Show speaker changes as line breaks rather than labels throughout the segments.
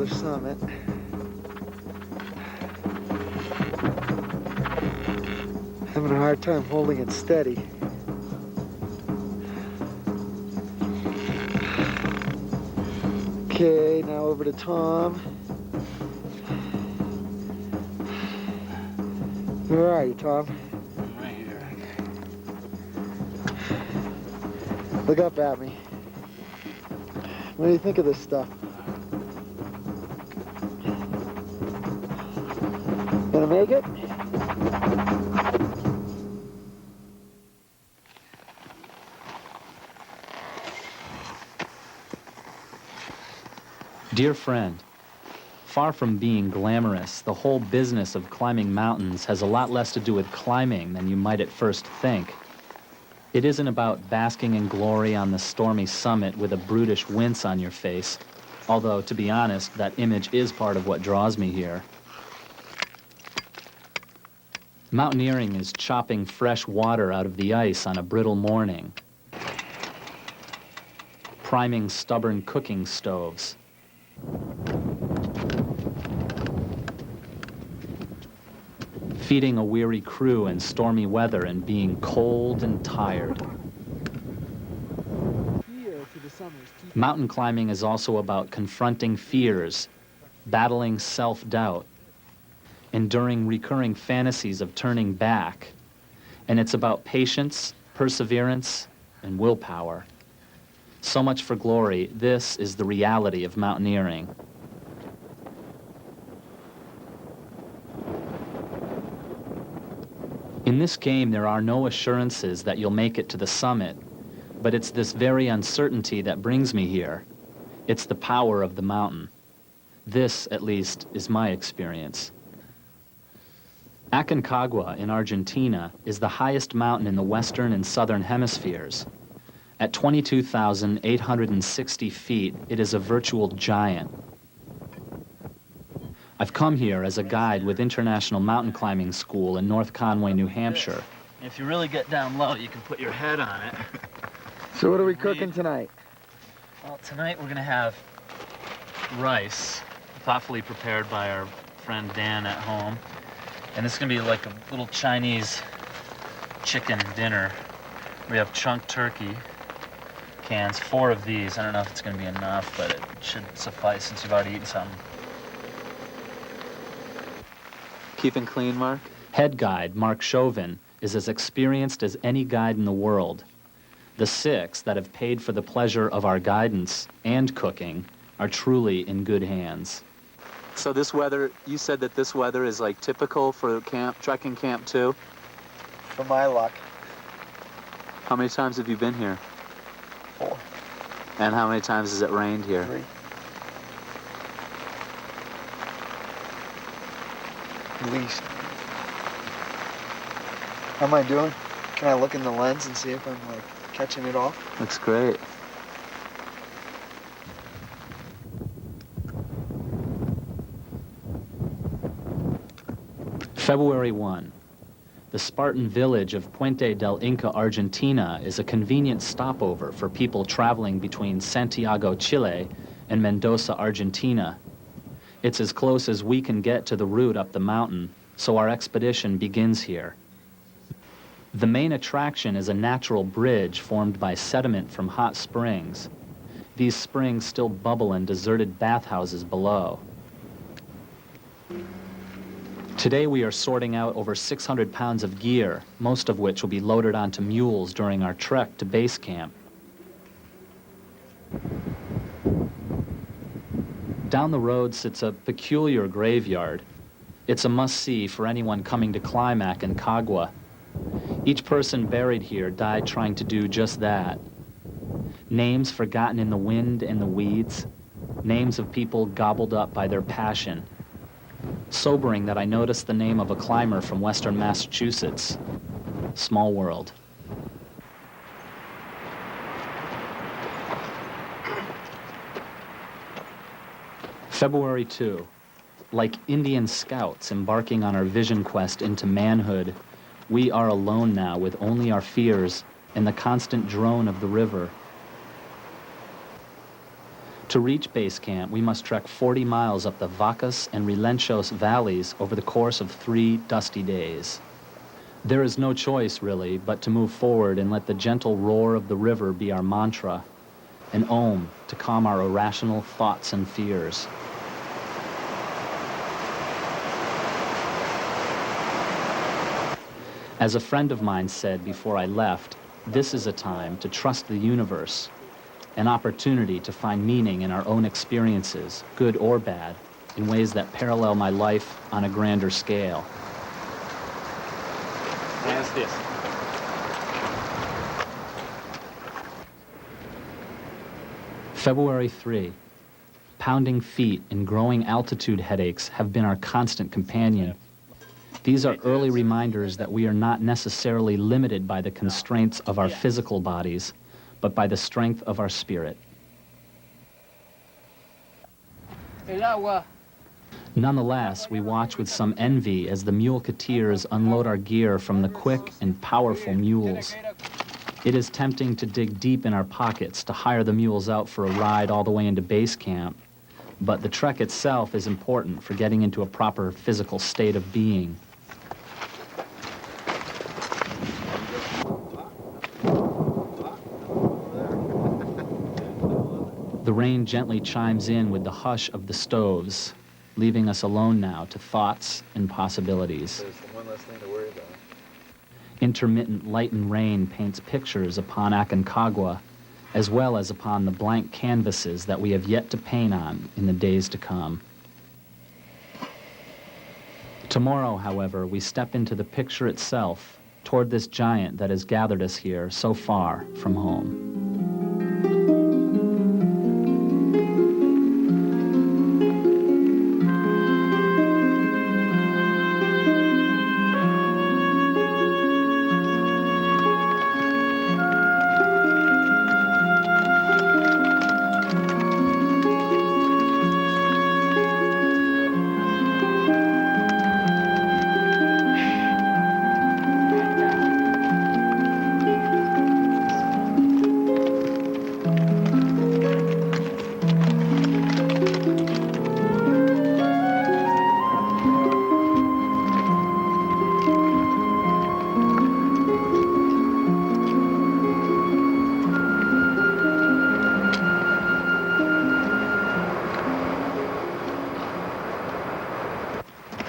other summit. Having a hard time holding it steady. Okay, now over to Thom. Where are you, Thom?
I'm right here.
Look up at me. What do you think of this stuff? Gonna make it?
Dear friend, far from being glamorous, the whole business of climbing mountains has a lot less to do with climbing than you might at first think. It isn't about basking in glory on the stormy summit with a brutish wince on your face, although, to be honest, that image is part of what draws me here. Mountaineering is chopping fresh water out of the ice on a brittle morning, priming stubborn cooking stoves, feeding a weary crew in stormy weather and being cold and tired. Mountain climbing is also about confronting fears, battling self-doubt, enduring recurring fantasies of turning back, and it's about patience, perseverance, and willpower. So much for glory, this is the reality of mountaineering. In this game, there are no assurances that you'll make it to the summit, but it's this very uncertainty that brings me here. It's the power of the mountain. This, at least, is my experience. Aconcagua in Argentina is the highest mountain in the Western and Southern Hemispheres. At 22,860 feet, it is a virtual giant. I've come here as a guide with International Mountain Climbing School in North Conway, New Hampshire.
If you really get down low, you can put your head on it.
So what are we cooking tonight?
Well, tonight we're gonna have rice, thoughtfully prepared by our friend Dan at home. And this is gonna be like a little Chinese chicken dinner. We have chunked turkey cans, 4 of these. I don't know if it's gonna be enough, but it should suffice since you've already eaten something.
Keeping clean, Marc? Head guide Marc Chauvin is as experienced as any guide in the world. The 6 that have paid for the pleasure of our guidance and cooking are truly in good hands. So this weather, you said that this weather is like typical for trekking camp too?
For my luck.
How many times have you been here?
4.
And how many times has it rained here?
3. At least. How am I doing? Can I look in the lens and see if I'm like catching it all?
Looks great. February 1. The Spartan village of Puente del Inca, Argentina is a convenient stopover for people traveling between Santiago, Chile and Mendoza, Argentina. It's as close as we can get to the route up the mountain, so our expedition begins here. The main attraction is a natural bridge formed by sediment from hot springs. These springs still bubble in deserted bathhouses below. Today we are sorting out over 600 pounds of gear, most of which will be loaded onto mules during our trek to base camp. Down the road sits a peculiar graveyard. It's a must-see for anyone coming to climb Aconcagua. Each person buried here died trying to do just that. Names forgotten in the wind and the weeds. Names of people gobbled up by their passion. Sobering that I noticed the name of a climber from Western Massachusetts. Small world. February 2. Like Indian scouts embarking on our vision quest into manhood, we are alone now with only our fears and the constant drone of the river. To reach base camp, we must trek 40 miles up the Vacas and Relenchos valleys over the course of 3 dusty days. There is no choice, really, but to move forward and let the gentle roar of the river be our mantra, an om to calm our irrational thoughts and fears. As a friend of mine said before I left, this is a time to trust the universe, an opportunity to find meaning in our own experiences, good or bad, in ways that parallel my life on a grander scale.
Buenos dias.
February 3. Pounding feet and growing altitude headaches have been our constant companion. These are early reminders that we are not necessarily limited by the constraints of our physical bodies, but by the strength of our spirit. Nonetheless, we watch with some envy as the muleteers unload our gear from the quick and powerful mules. It is tempting to dig deep in our pockets to hire the mules out for a ride all the way into base camp, but the trek itself is important for getting into a proper physical state of being. The rain gently chimes in with the hush of the stoves, leaving us alone now to thoughts and possibilities.
There's one less thing to worry about.
Intermittent light and rain paints pictures upon Aconcagua, as well as upon the blank canvases that we have yet to paint on in the days to come. Tomorrow, however, we step into the picture itself, toward this giant that has gathered us here so far from home.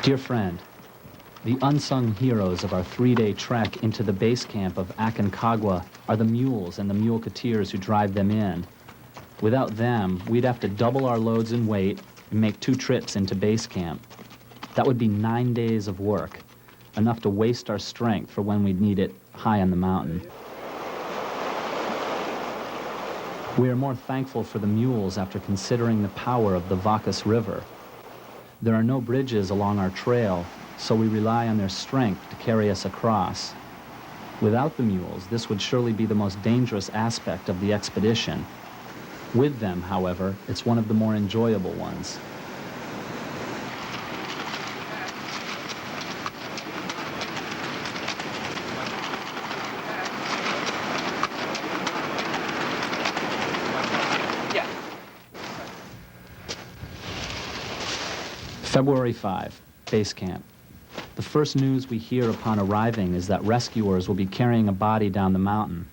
Dear friend, the unsung heroes of our 3-day trek into the base camp of Aconcagua are the mules and the muleteers who drive them in. Without them, we'd have to double our loads in weight and make 2 trips into base camp. That would be 9 days of work, enough to waste our strength for when we'd need it high on the mountain. We are more thankful for the mules after considering the power of the Vacas River. There are no bridges along our trail, so we rely on their strength to carry us across. Without the mules, this would surely be the most dangerous aspect of the expedition. With them, however, it's one of the more enjoyable ones. February 5, base camp. The first news we hear upon arriving is that rescuers will be carrying a body down the mountain.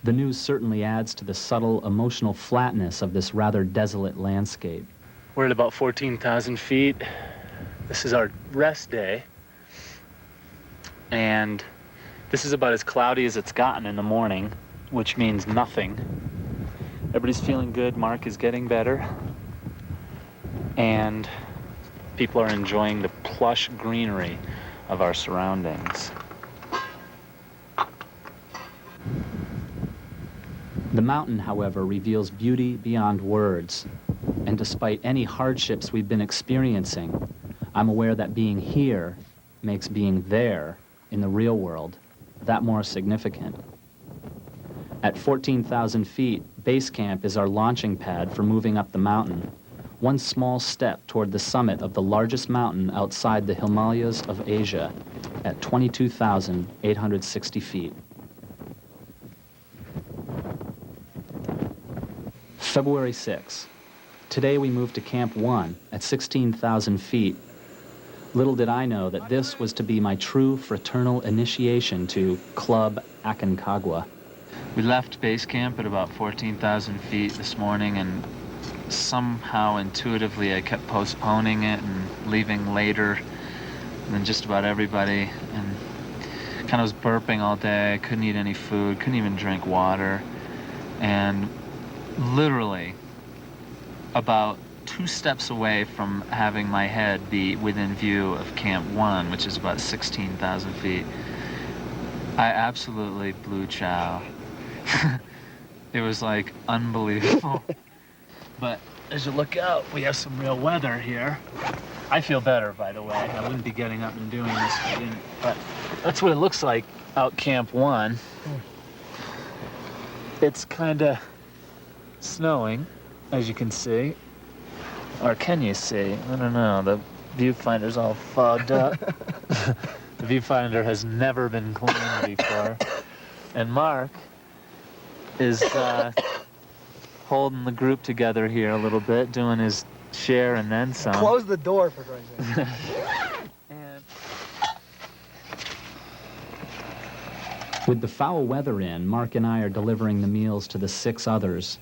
The news certainly adds to the subtle emotional flatness of this rather desolate landscape.
We're at about 14,000 feet. This is our rest day. And this is about as cloudy as it's gotten in the morning, which means nothing. Everybody's feeling good. Marc is getting better. And people are enjoying the plush greenery of our surroundings.
The mountain, however, reveals beauty beyond words. And despite any hardships we've been experiencing, I'm aware that being here makes being there in the real world that more significant. At 14,000 feet, base camp is our launching pad for moving up the mountain. One small step toward the summit of the largest mountain outside the Himalayas of Asia at 22,860 feet. February 6. Today we moved to Camp 1 at 16,000 feet. Little did I know that this was to be my true fraternal initiation to Club Aconcagua.
We left base camp at about 14,000 feet this morning, and somehow intuitively I kept postponing it and leaving later than just about everybody, and kind of was burping all day, couldn't eat any food, couldn't even drink water, and literally about 2 steps away from having my head be within view of Camp 1, which is about 16,000 feet, I absolutely blew chow. It was like unbelievable. But as you look out, we have some real weather here. I feel better, by the way. I wouldn't be getting up and doing this if I didn't. But that's what it looks like out Camp 1. It's kind of snowing, as you can see. Or can you see? I don't know. The viewfinder's all fogged up. The viewfinder has never been cleaned before. And Marc is holding the group together here a little bit, doing his share and then some.
Close the door, for Christ's sake.
And
With the foul weather in, Marc and I are delivering the meals to the 6 others.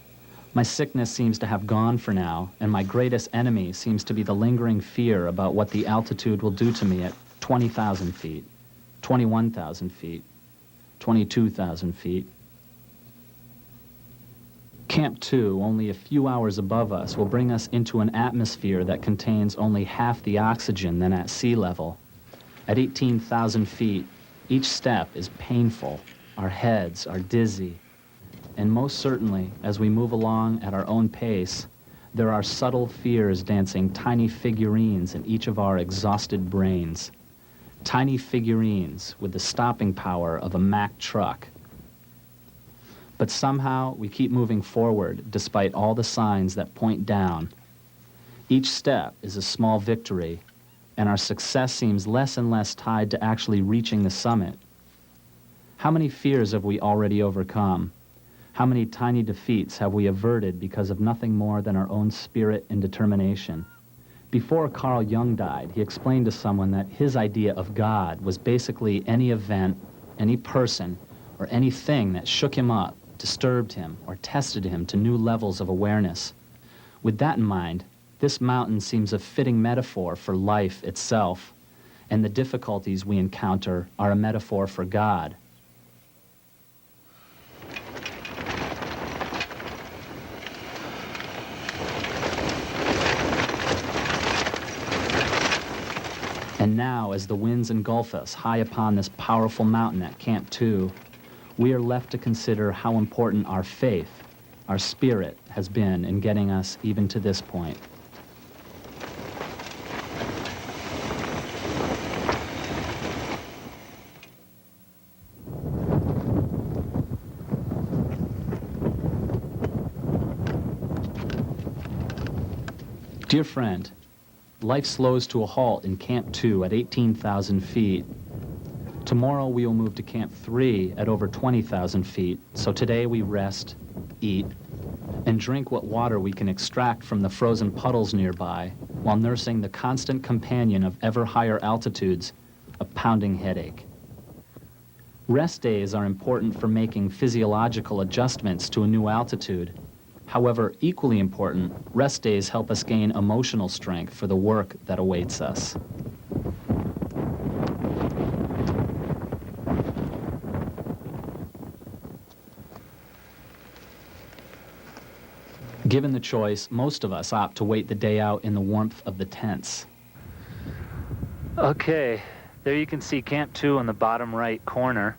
My sickness seems to have gone for now, and my greatest enemy seems to be the lingering fear about what the altitude will do to me at 20,000 feet, 21,000 feet, 22,000 feet. Camp 2, only a few hours above us, will bring us into an atmosphere that contains only half the oxygen than at sea level. At 18,000 feet, each step is painful, our heads are dizzy, and most certainly, as we move along at our own pace, there are subtle fears dancing tiny figurines in each of our exhausted brains. Tiny figurines with the stopping power of a Mack truck. But somehow we keep moving forward despite all the signs that point down. Each step is a small victory, and our success seems less and less tied to actually reaching the summit. How many fears have we already overcome? How many tiny defeats have we averted because of nothing more than our own spirit and determination? Before Carl Jung died, he explained to someone that his idea of God was basically any event, any person, or anything that shook him up, disturbed him, or tested him to new levels of awareness. With that in mind, this mountain seems a fitting metaphor for life itself, and the difficulties we encounter are a metaphor for God. And now, as the winds engulf us high upon this powerful mountain at Camp 2, we are left to consider how important our faith, our spirit, has been in getting us even to this point. Dear friend, life slows to a halt in Camp 2 at 18,000 feet. Tomorrow we will move to Camp 3 at over 20,000 feet, so today we rest, eat, and drink what water we can extract from the frozen puddles nearby while nursing the constant companion of ever higher altitudes, a pounding headache. Rest days are important for making physiological adjustments to a new altitude. However, equally important, rest days help us gain emotional strength for the work that awaits us. Given the choice, most of us opt to wait the day out in the warmth of the tents.
okay, there you can see Camp 2 on the bottom right corner.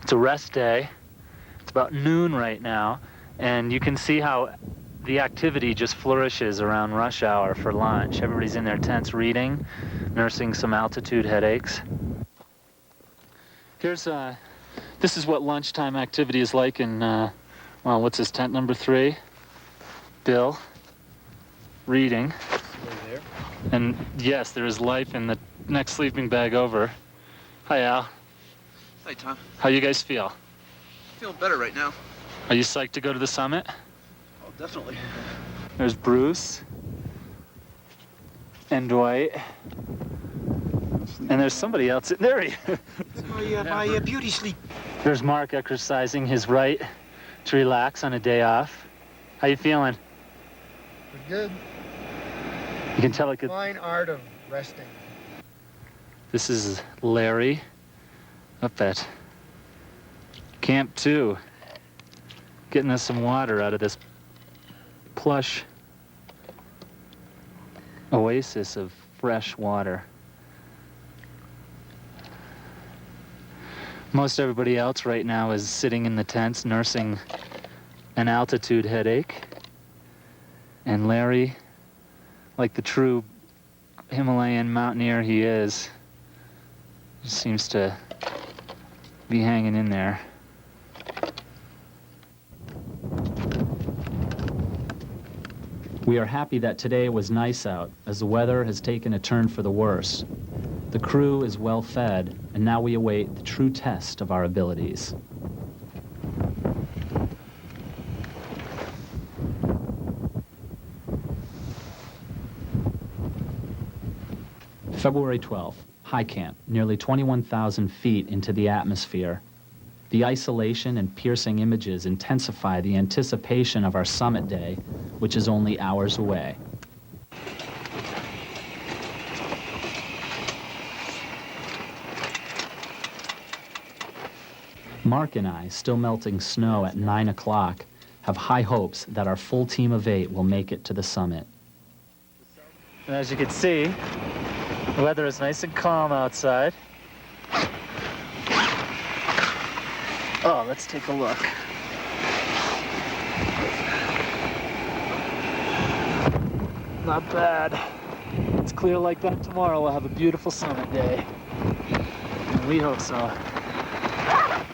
It's a rest day. It's about noon right now, and you can see how the activity just flourishes around rush hour for lunch. Everybody's in their tents reading, nursing some altitude headaches. This is what lunchtime activity is like in, well, what's this, tent number 3? Bill, reading.
There.
And yes, there is life in the next sleeping bag over. Hi, Al.
Hey, Tom.
How you guys feel?
Feeling better right now.
Are you psyched to go to the summit?
Oh, definitely.
There's Bruce and Dwight. And there's somebody else. There he is.
My beauty sleep.
There's Marc exercising his right to relax on a day off. How you feeling?
Good.
You can tell it could...
Fine art of resting.
This is Larry up at Camp 2, getting us some water out of this plush oasis of fresh water. Most everybody else right now is sitting in the tents nursing an altitude headache. And Larry, like the true Himalayan mountaineer he is, seems to be hanging in there.
We are happy that today was nice out, as the weather has taken a turn for the worse. The crew is well fed, and now we await the true test of our abilities. February 12th, high camp, nearly 21,000 feet into the atmosphere. The isolation and piercing images intensify the anticipation of our summit day, which is only hours away. Marc and I, still melting snow at 9 o'clock, have high hopes that our full team of 8 will make it to the summit.
And as you can see, the weather is nice and calm outside. Oh, let's take a look. Not bad. It's clear like that tomorrow. We'll have a beautiful summit day. And we hope so.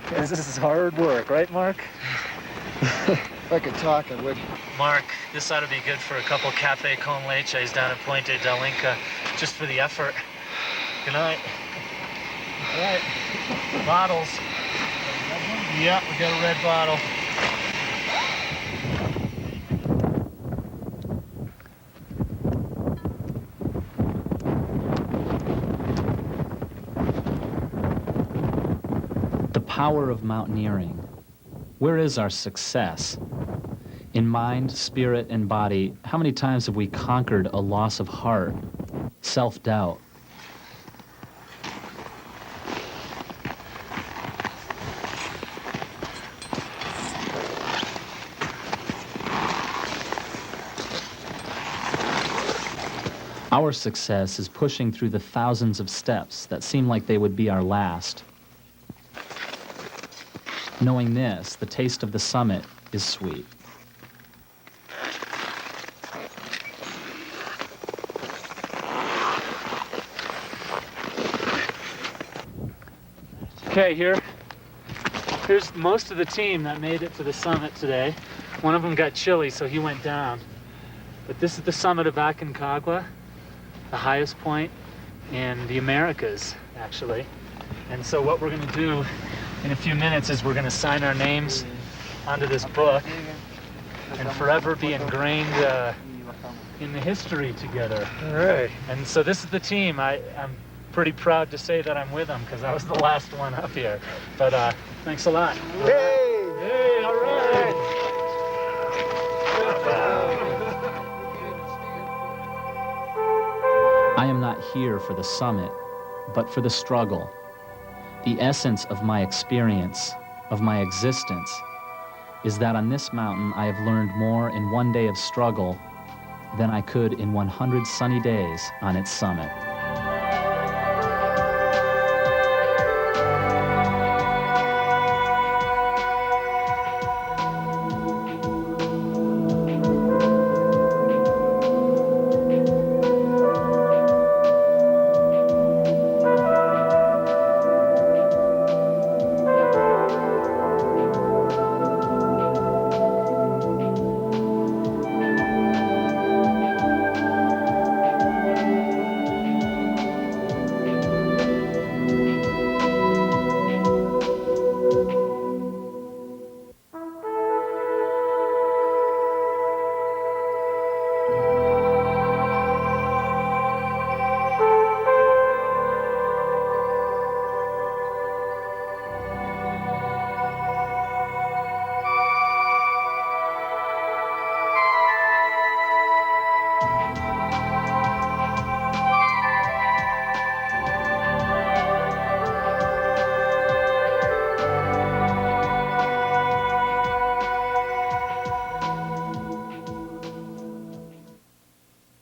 Because this is hard work, right, Marc?
If I could talk, I would.
Marc, this ought to be good for a couple cafe con leches down in Puente del Inca, just for the effort. Good night. All right. Bottles. Yeah, we got a red bottle.
The power of mountaineering. Where is our success? In mind, spirit, and body, how many times have we conquered a loss of heart, self-doubt? Our success is pushing through the thousands of steps that seem like they would be our last. Knowing this, the taste of the summit is sweet.
Okay, here's most of the team that made it to the summit today. One of them got chilly, so he went down. But this is the summit of Aconcagua, the highest point in the Americas, actually. And so what we're going to do in a few minutes is we're going to sign our names onto this book and forever be ingrained in the history together.
All right.
And so this is the team. I'm pretty proud to say that I'm with them because I was the last one up here. But thanks a lot.
Hey!
Hey, all right.
I am not here for the summit, but for the struggle. The essence of my experience, of my existence, is that on this mountain I have learned more in one day of struggle than I could in 100 sunny days on its summit.